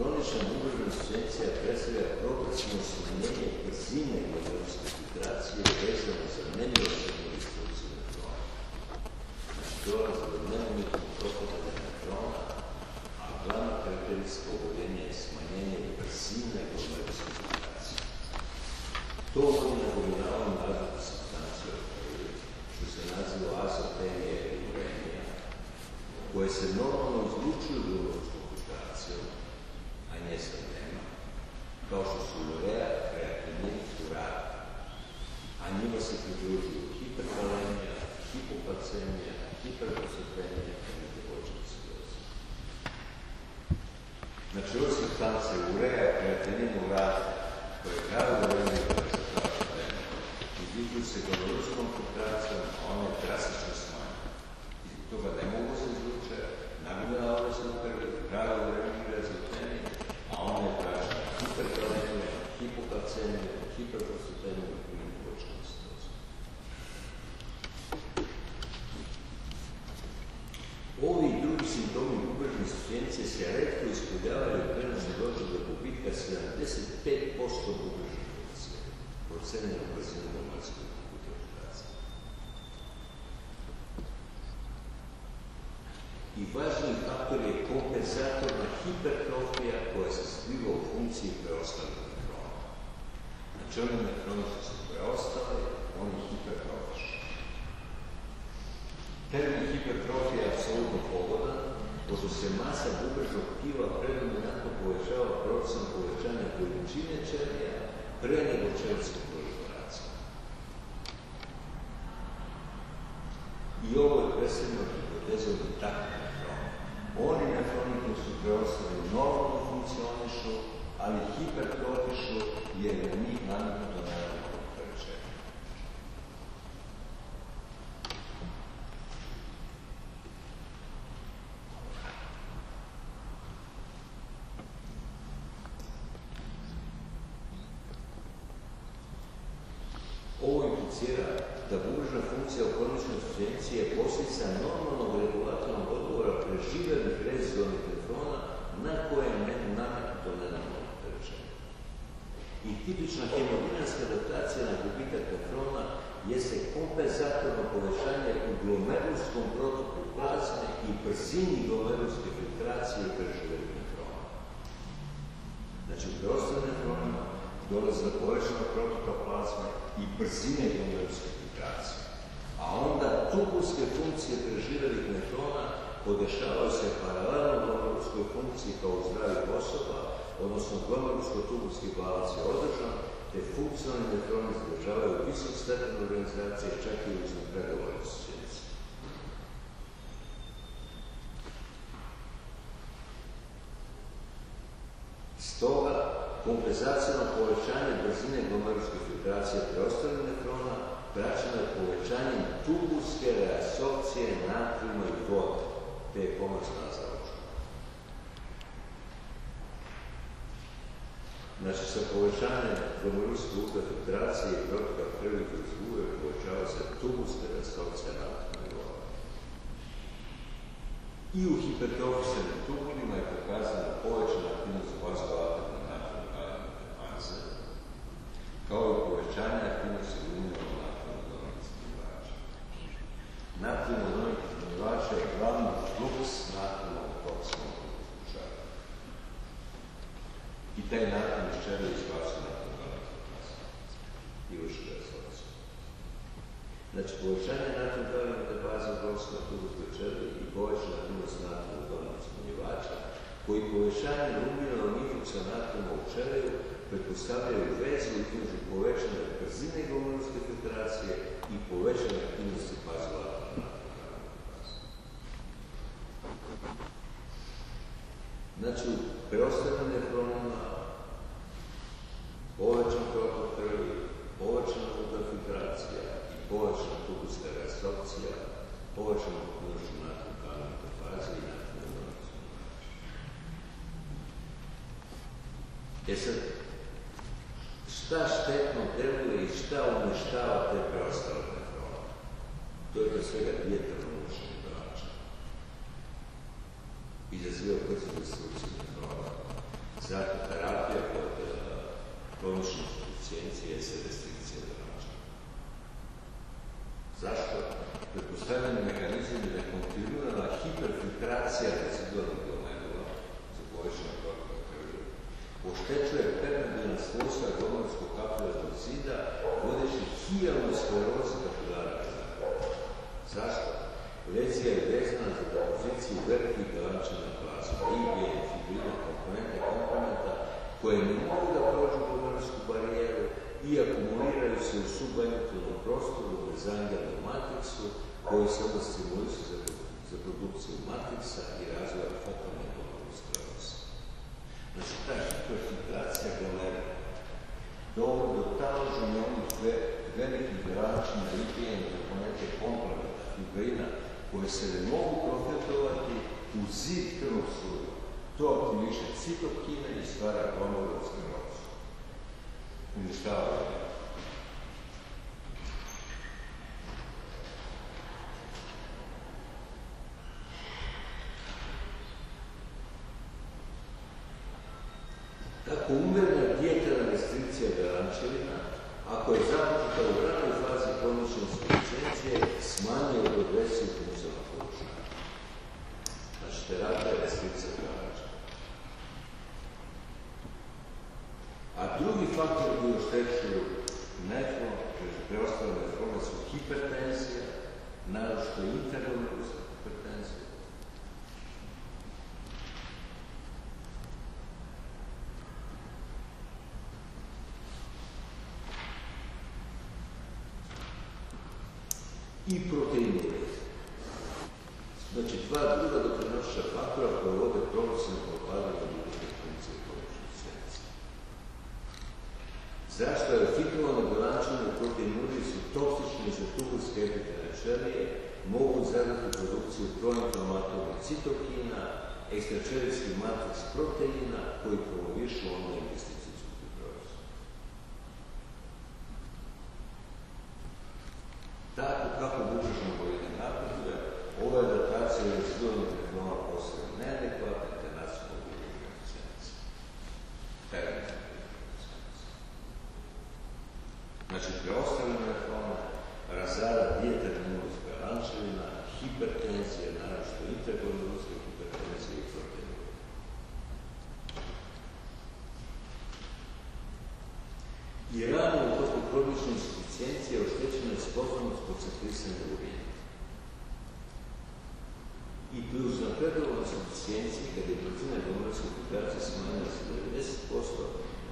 Kronična bubrezna insuficijencija predstavlja progresivno smanjenje brzine glomerulske filtracije vezano za nemilosrdnu destrukciju nefrona. Znači, dolazi do neumitnog propadanja nefrona, a glavna karakteristika oboljenja je smanjenje brzine glomerulske filtracije. To vodi na gomilavanje azotne supstancije u krvi, što se naziva azotemija ili uremija, koje se normalno izlučuju glomerulskom filtracijom, a nje se nema, kao što su urea, kreatinin, uran, a njima se pridružuju hiperkalemija, hipokacemija, hiperfosfemija i metabolička acidoza. Znači, ove supstance urea, kreatinin, uran, koje grave uremiju koje se plaćaju, izlučuju se glomerulskom filtracijom, a one drastično smanjuju. I zbog toga ne mogu se izluče, nagomilavaju se u krvi, grave uremiju azotemija, a one traže hiperkalemija, hipokacemija, hiperfosfemija i metabolička acidoza. Ovi i drugi simptomi bubrezne insuficijencije se retko ispoljavaju i prenosi dođe do gubitka 75% bubrezne funkcije, procenjeno brzinom glomerulske filtracije. I važniji faktor je kompenzatorna hipertrofija koja se zbiva u funkciji preostalih nefrona. Znači, oni nefroni što su preostali, oni hipertrofišu. Termin hipertrofija je apsolutno pogodan, pošto se masa bubreznog tkiva predominantno povećava procesom povećanja količine ćelija pre nego ćelijske proliferacije. I ovo je predstavljeno hipotezom i takvih nefrona. Oni nefroni koji su preostali normalno funkcionišu, ali hipertrofišu jer je njih nametnuto naravno opterećenje. Ovo implicira da bubrezna funkcija u kroničnoj insuficijenciji je posljedica normalnog regulatornog odgovora preživjelih rezidualnih nefrona na koje je nametnuto nenormalno opterećenje. I tipična hemodinamska adaptacija na gubitak nefrona jeste kompenzatorno povećanje u glomerulskom protoku plazme i brzini glomerulske filtracije preživjelih nefrona. Znači, u preostalim nefronima dolazi do povećanog protoka plazme i brzine glomerulske filtracije. A onda tubulske funkcije preživjelih nefrona podešavaju se paralelno glomerulskoj funkciji kao u zdravih osoba, odnosno glomerulsko-tubulski balans je održan, te funkcionalni nefroni zadržavaju visok stepen organizacije čak i uz pregovore insuficijencije. Stoga, kompenzacijno povećanje brzine glomerulske filtracije preostalih nefrona praćeno je povećanjem tubulske reapsorpcije natrijuma i vode, te je komercna završena. Znači, sa povećanjem glomerulske ultrafiltracije i protoka krvi kroz bubreg povećava se tubulska reapsorpcija natrijuma i vode. I u hipertrofisanim tubulima je pokazana povećana aktivnost vazoaktivne natrijum-kalium-faze, kao i povećanje aktivnosti luminalno-natrijum-donornih smanjivača. Natrijum-donornih smanjivača je glavni fluks natrijumog toksinog izlučaja. I taj natrijum iz ćelije izbacuje natrijum-kalium-faze i vrši reapsorpciju. Znači, povećanje natrijum-kalium-faze u prostornoj tubulskoj ćeliji i povećana aktivnost natrijum-donornih smanjivača, koji povećanje luminalnog influksa natrijuma u ćeliju pretpostavljaju vezu između povećane brzine glomerulske filtracije i povećane aktivnosti vazoaktivne natrijum-kalium-faze. Znači, u preostalim nefronima povećan protok krvi, povećana ultrafiltracija i povećana tubulska reapsorpcija, povećana aktivnost natrijum-kalium-faze i natrijum-donornih smanjivača. Sad, šta štetno deluje i šta uništava te preostale nefrone? To je pre svega dijeterno-mučni brača. Izaziva brzu destrukciju nefrona, Zato terapija kod kronične insuficijencije se restrikcija zračenja. Zašto? Pretpostavljeni mehanizam je da je kontinuirana hiperfiltracija rezidualnih glomerula za povećanje protoka krvi, oštećuje permebilna svojstva glomerulskog kapilarnog zida, vodeći hijalnoj sklerozi kapilara krvi. Zašto? Lezija je vezana za depoziciju velikih galančina plazma, IgA, fibrina, komponenta koje ne mogu da prođu glomerulsku barijeru i akumuliraju se u subventilnom prostoru u bezangelnom matriksu koji se onda stimulišu za produkciju matriksa i razvoja fokalne glomeruloskleroze. Znači, ta hiperfiltracija glomerula dovodi do taloženja onih velikih galančina, IgA, komponente komplementa, fibrina, koje se ne mogu profiltrovati u zid krvnog sudova. To aktiviše citokine i stvara glomerulosklerozu. Uništava je. Tako umjerena dijetelna restrikcija galančevina, ako je započeta u ranoj fazi kronične insuficijencije, smanjuje progresiju funkcionalnog porušanja. Znači, terapija je restrikcija galančevina. A drugi faktor koji oštećuju nefron, preostale nefrone su hipertenzija, naročito interglomerulska hipertenzija, i proteinuria. Znači, dva druga doprinošća faktora koje vode progresivno propadanje ljudske funkcije kronične insuficijencije. Zašto je fibrinono galančine i proteinurije su toksični za tuberske epitelne ćelije, mogu zadati produkciju proinflamatornih citokina, ekstraćelijski matriks proteina koji promovišu onu investicijsku fibrozu. Tako kako bubrešno oboljenje napreduje, ova adaptacija rezidualnih nefrona postaje neadekvatna te nacionalno bubrešne insuficijencije. Znači, preostale nefrone razara dijeterminulska galančevina, hipertenzija, naročito interglomerulska hipertenzija i proteinurija. I rano u toku kronične insuficijencije oštećena je sposobnost koncentrisanja urina. I pri uznapredovanoj insuficijenciji, kada je brzina glomerulske filtracije smanjena za 90%,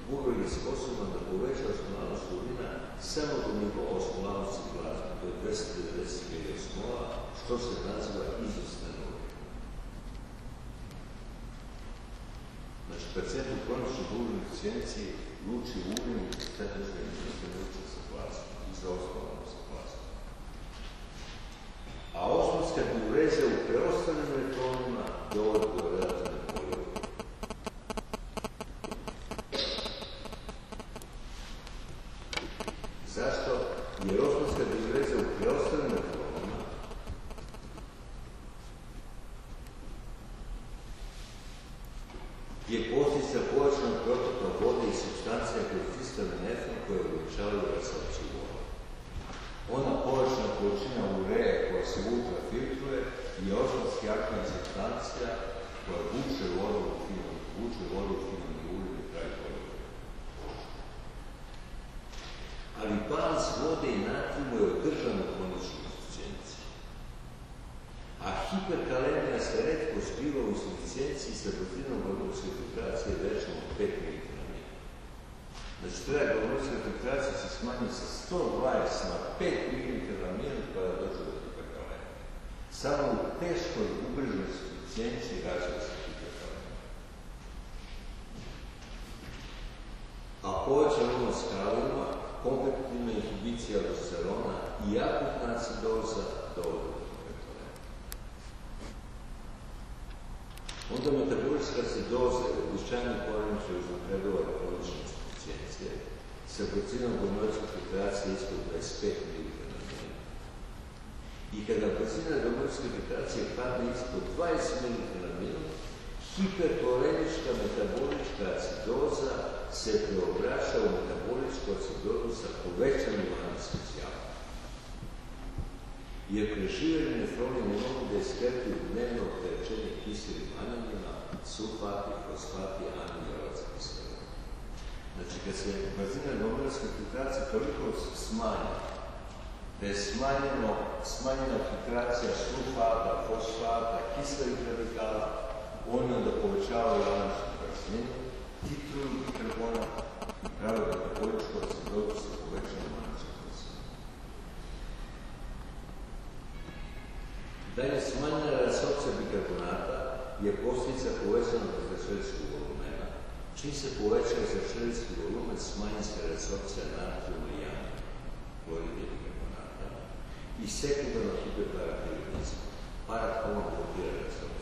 bubreg je sposoban da poveća osmolalnost urina samo do nivoa osmolalnosti plazme, to je 290 mg/mol, što se naziva izostan urin. Znači, pacijent u kroničnoj bubreg insuficijenciji luči urin i stetične izostan luči sa plazmom i za osmolalnom sa plazmom. A osmonska diureza u preostalim nefronima dovodi do relativne poliurije. Zašto? Jer osmonska diureza u preostalim nefronima je posljedica povećanog protoka vode i supstancija kroz distalni nefron koje ograničavaju apsorpciju vode. Ona povećana količina ureje koja se ultrafiltruje je osmonski aktivna supstancija koja vuče vodu u finalni urin i pravi poliuriju. Ali balans vode i natrijuma je održan u kroničnoj insuficijenciji. A hiperkalemija se retko zbiva u insuficijenciji sa brzinom glomerulske filtracije većom od 5 mg/min. Znači, traja glomerulska filtracija se smanjuje sa 120 na 5 mg/min kada dođe do hiperkalemije. Samo u teškoj ubrežnoj insuficijenciji razvija se hiperkalemija. A povećanom skalima, kompetitivna inhibicija aldosterona i akutna acidoza dovode do hiperkalemije. Onda metabolička acidoza je uobičajeni poremećaj uznapredovanja kronične insuficijencije sa brzinom glomerulske filtracije ispod 25 mg/min. I kada brzina glomerulske filtracije padne ispod 20 mg/min, Hiperkloremička metabolička acidoza se preobraća u metaboličku acidozu sa povećanim anestezijama. Jer preživjeli nefroni ne mogu da iskreti dnevno opterećenje kiselim anionima, sulfati, fosfati, anionirac kiselina. Znači, kad se brzina glomerulske filtracije toliko smanji, da je smanjena filtracija sulfata, fosfata, kiselih radikala, oni onda povećavaju anansku brzinu, titruju bikarbona i prave metaboličku acidozu sa povećanom ananskom brzinom. Dalje, smanjena resorpcija bikarbonata je posljedica povećanog izračunskog volumena. Čim se poveća izračunski volumen, smanji se resorpcija natrijuma i jamija, klorida bikarbonata, i sekundarno hiperparatiroidizma. Parathormon blokira resorpciju.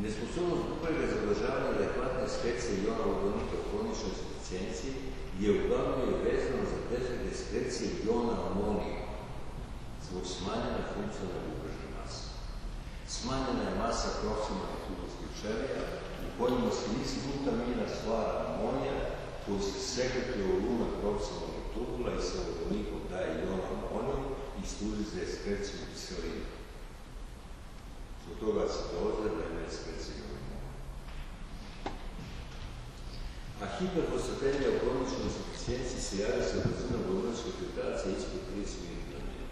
Nesposobnost bubrega za ublažavanje adekvatne ekskrecie iona vodonika u kroničnoj insuficijenciji je uglavnom i vezano za pretek ekskrecie iona amonija zbog smanjene funkcionalne bubrežne mase. Smanjena je masa proksimalnih tubulskih ćelija u kojima se iz glutamina stvara amonija koji se sekretuje u lumen proksimalnih tubula i sa vodonikom daje ion amoniju i služi za ekskreciju kiselina. Zbog toga se dođe da ima ekskrecija iona. A hiperfosfatemija u kroničnoj insuficijenciji se javlja sa brzinom glomerulske filtracije ispod 30 ml/min.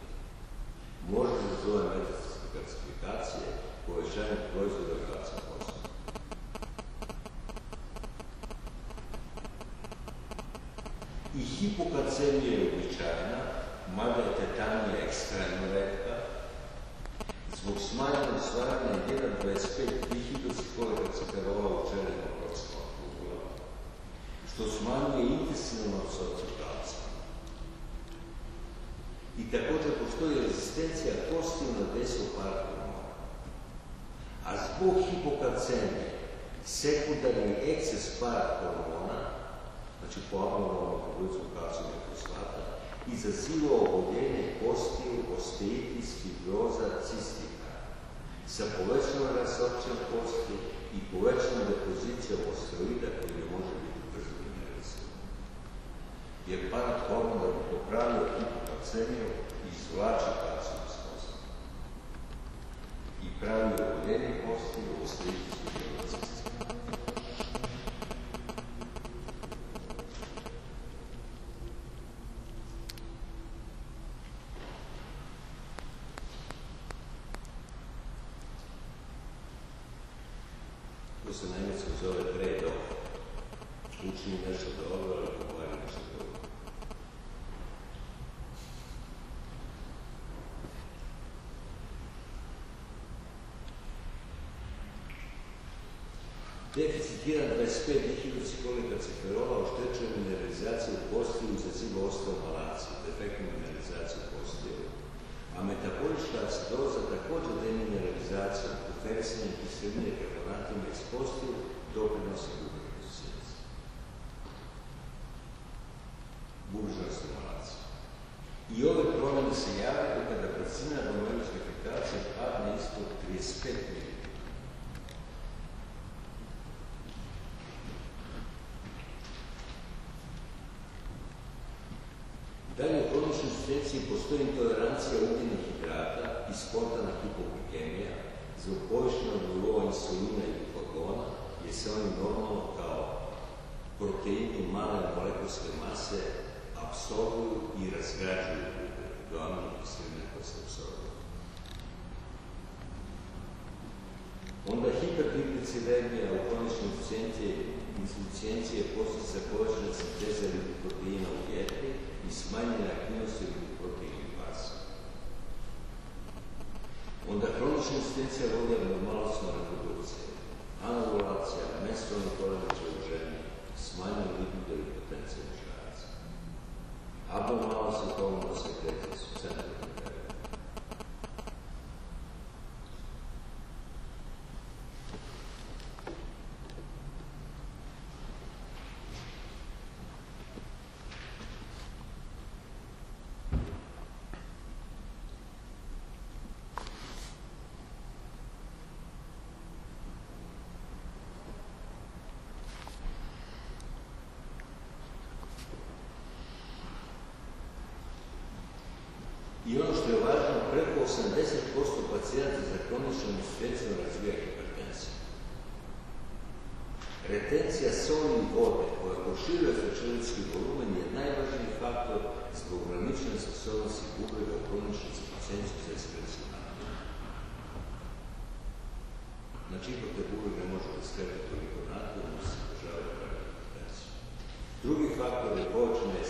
Možda se zove metastatske kalcifikacije, povećanje proizvoda kalcija kosta. I hipokalcemija je uobičajena, mada je tetanija ekstremno retka, zbog smanjenog stvaranja 1,25 dihidroksikolekalciferola u ćelijama proksimalnog tubula, što smanjuje intestinalnu apsorpciju kalcija. I također postoji rezistencija kostiju na desulfat-hormona. A zbog hipokalcemije, sekundarni eksces parat-hormona, znači po abnormalnom metabolizmu kalcijuma i fosfata, izaziva oboljenje kostiju, osteitis, fibroza, cistika, sa povećanom resorpcijom kosti i povećanom depozicijom osteoida koji ne može biti brzo mineralizovan. Jer parat-hormon da bi popravio hipokalcemiju izvlači kalcijum iz kosti i pravi oboljenje kostiju, osteitis, fibroza, cistika. Se na engleskom zove trade-off. Učini nešto dobro, ali pokvari nešto dobro. Deficit 1,25 dihidroksikolekalciferola oštećuje mineralizaciju kostiju i izaziva osteomalaciju, defektnu mineralizaciju kostiju, a metabolička acidoza također demineralizaciju, preferencijom kiseline i karbonatima iz kostiju doprinosi bubrežnoj insuficijenciji. Bubrežna stimulacija. I ove promjene se javljaju kada brzina glomerulske filtracije padne ispod 35 ml. Dalje u kroničnoj insuficijenciji postoji intolerancija ugljenih hidrata i spontana hipoglikemija zbog povišenog nivoa insulina i glukagona, jer se oni normalno kao proteini male molekulske mase apsorbuju i razgrađuju do aminokiseline koje se apsorbuju. Onda hipertrigliceridemija u kroničnoj insuficijenciji je posljedica povećane sinteze lipoproteina u jetri i smanjene aktivnosti lipoproteina pasa. Onda kronična insuficijencija vodi abnormalnostima reprodukcije, anovulacija, menstrualni poremećaj u ženi, smanjene libido i potencija muškaraca. malo se hormonalne sekrecije su centralne. I ono što je važno, preko 80% pacijenta za kroničnom insuficijencijom razvija hipertenziju. Retencija soli i vode koja proširuje srčanički volumen je najvažniji faktor zbog ograničene sposobnosti bubrega u kroničnoj insuficijenciji za ekskreciju nakon. Znači, ipak te bubreg ne može skretati toliko nakon, da se održava hipertenziju. Drugi faktor je povećana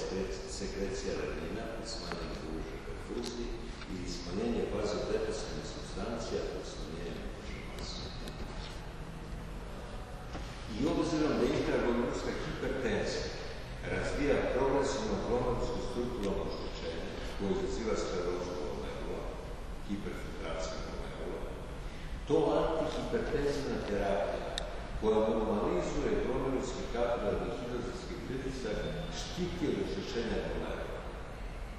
sekrecija renina i smanjenje bubrega perfuziji ili smanjenje vazodepresivnih supstancija i smanjenje unutrašnje mase. I obzirom da intraglomerulska hipertenzija razvija progresivno glomerulsko strukturalno oštećenje koje izaziva sklerozu glomerula, hiperfiltracija glomerula, to antihipertenzivna terapija koja normalizuje glomerulski kapilarni hidrostatski pritisak štiti od oštećenja glomerula.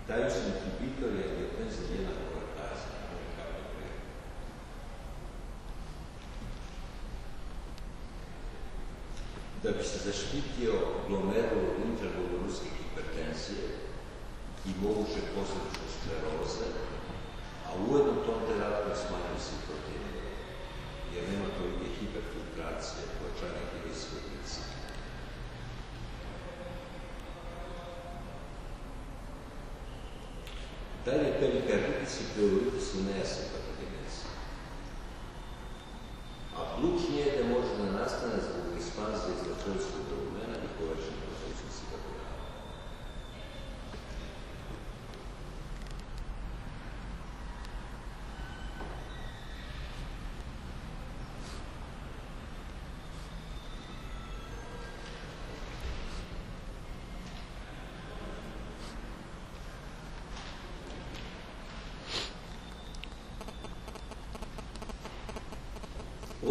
Daju se inhibitori angiotenzina 1 konvertacije. Da bi se zaštitio glomerul od intraglomerulske hipertenzije i moguće posljedične skleroze, a ujedno tom terapijom smanjuje se proteine, jer nema tolike hiperfiltracije, pojačanja hidrostatskog pritiska. Dalje, perikarditis i pleuritis su nejasne patogeneze. A plućni edem može da nastane zbog ekspanzije izlačevskog volumena i povećane prosječnosti kapilara.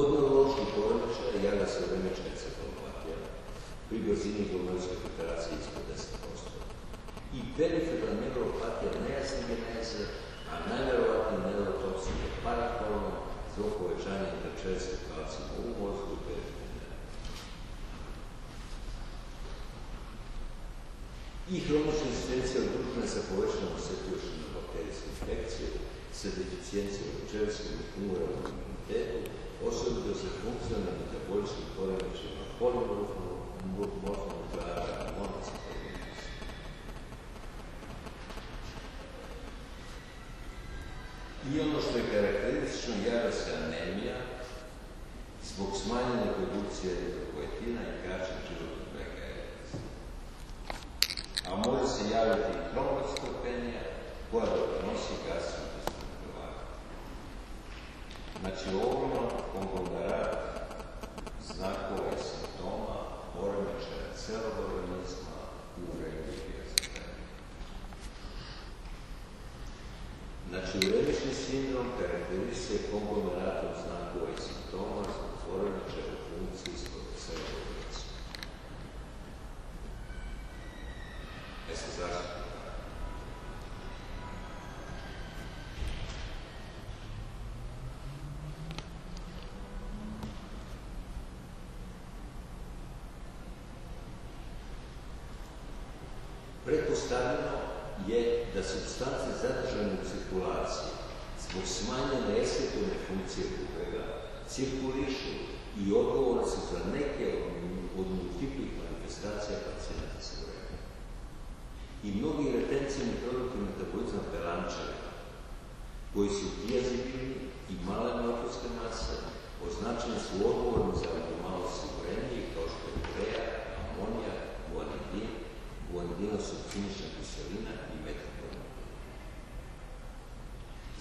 Od neuroloških poremećaja javlja se vremečna encefalopatija pri brzini glomerulske filtracije ispod 10%. I periferna neuropatija nejasne geneze, a najverovatniji neurotoksin je parafolno zbog povećanja intračevskog kalcijuma u mozgu i periferne. I hronična insuficijencija udružena sa povećanom osjetljivošću na bakterijske infekcije, sa deficijencijom čevskog i tumoralnog imunitetu, osobito sa funkcionalnim metaboličkim poremećajima polimorfnog žara i monocitogenitis. I ono što je karakteristično, javlja se anemija zbog smanjene produkcije eritropoetina i kraćeg životnog veka eritrica. A može se javiti i trombocitopenija koja doprinosi gastrointestinalnom krvarenju. Znači, ovo konglomerat znakova i simptoma poremećaja celog organizma u uremični sindrom. Znači, uremični sindrom karakterizuje se konglomeratom znakova i simptoma zbog poremećaja u funkciji celog organizma. Zašto? Pretpostavljeno je da supstance zadržane u cirkulaciji zbog smanjene esketovne funkcije bubrega cirkulišu i odgovorni su za neke od multiplih manifestacija pacijenta sa uremenom. I mnogi retencijni produkti metabolizma pelančeva, koji su diazibilni i male neopolske mase, označeni su odgovorni za abnormalnosti urenije kao što je urea, amonijak, guanidin, guanidinosulfinična kiselina i metadon.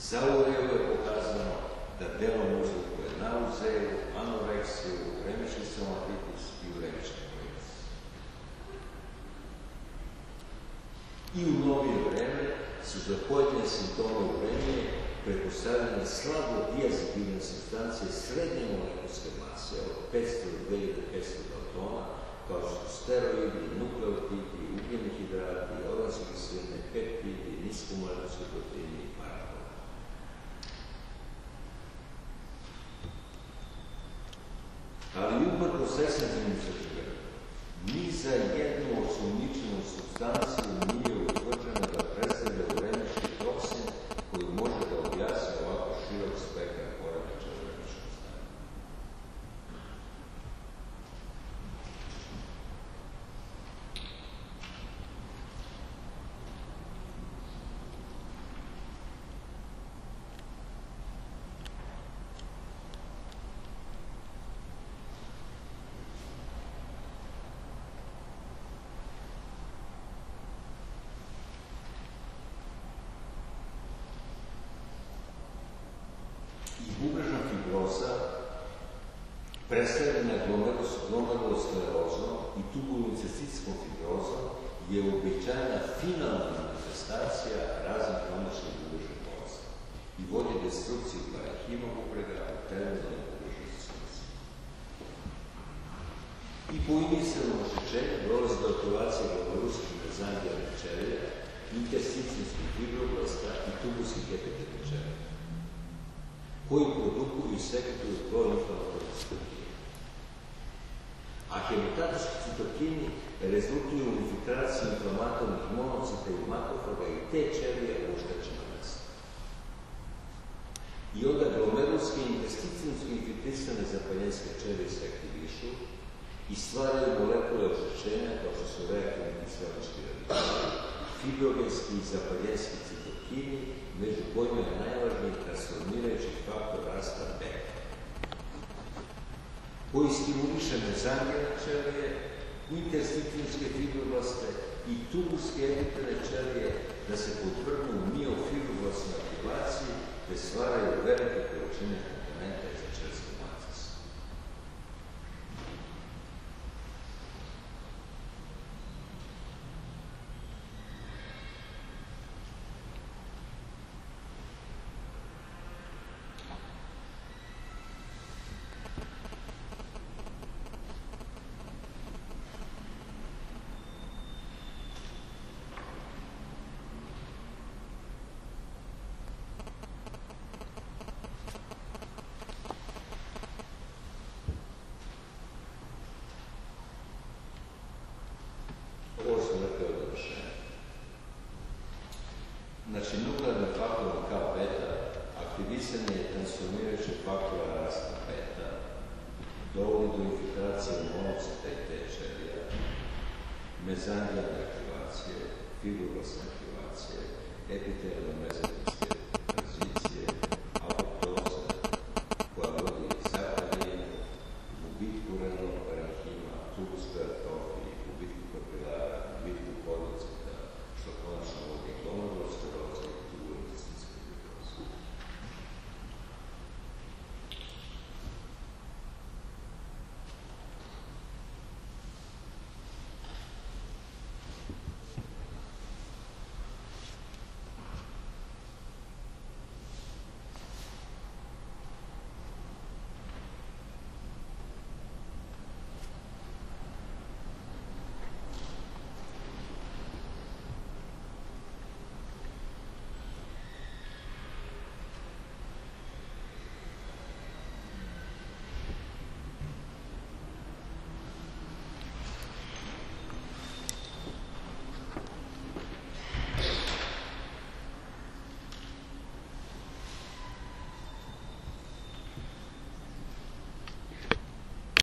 Za ureu je pokazano da delom uzrokuje nauzeju, anoreksiju, uremični stomatitis i uremični kolitis. I u novije vreme su za pojedine simptome uremije pretpostavljene slabo diazibilne supstancije srednje molekulske mase od 500 do 2500 daltona, kao što su steroidi, nukleotidi, ugljeni hidrati, organske kisline, peptidi, niskomolekulski proteini i paraben. Ali uprkos ekstenzivnim istraživanjima, ni za jednu osumnjičenu supstanciju nije utvrđeno da predstavlja uremički toksin koji može da objasni ovako širok spektar poremećaja u uremičkom stanju. Bubrežna fibroza, predstavljena glomerulosklerozom i tubulocistitskom fibrozom, je uobičajena finalna manifestacija raznih kroničnih bubrežnih bolesti i vodi destrukciju parenhima bubrega u terminalnoj bubrežnoj disfunkciji. I po inicijalnom oštećenju dolazi do aktivacije glomerulskih mezangijalnih ćelija, intersticijskih fibroblasta i tubulskih epitelnih ćelija, koji produkuju i sekretuju proinflamatorne citokine. A hematotički citokini rezultuju u infiltraciji inflamatornih monocita i makrofaga i te ćelije u oštećena mesta. I onda glomerulske i intersticijske infiltrisane zapaljenske ćelije se aktivišu i stvaraju molekule oštećenja kao što su reaktivni kiselički radikali, fibrogenski i zapaljenski citokini, među kojima je najvažniji transformirajući faktor rasta beta, koji stimuliše mezangijalne ćelije, intersticijske fibroblaste i tubulske epitelne ćelije da se podvrgnu miofibroblasnoj aktivaciji te stvaraju velike količine komponenta za ćelski matricu. Ovo sam rekao od dovršenja. Znači, nuklearni faktor K-beta aktivisanje je transformirajućeg faktora rasta beta, dovodi do infiltracije monocita i T ćelija, mezangijalne aktivacije, fibroblasne aktivacije, epitelne mezangijalne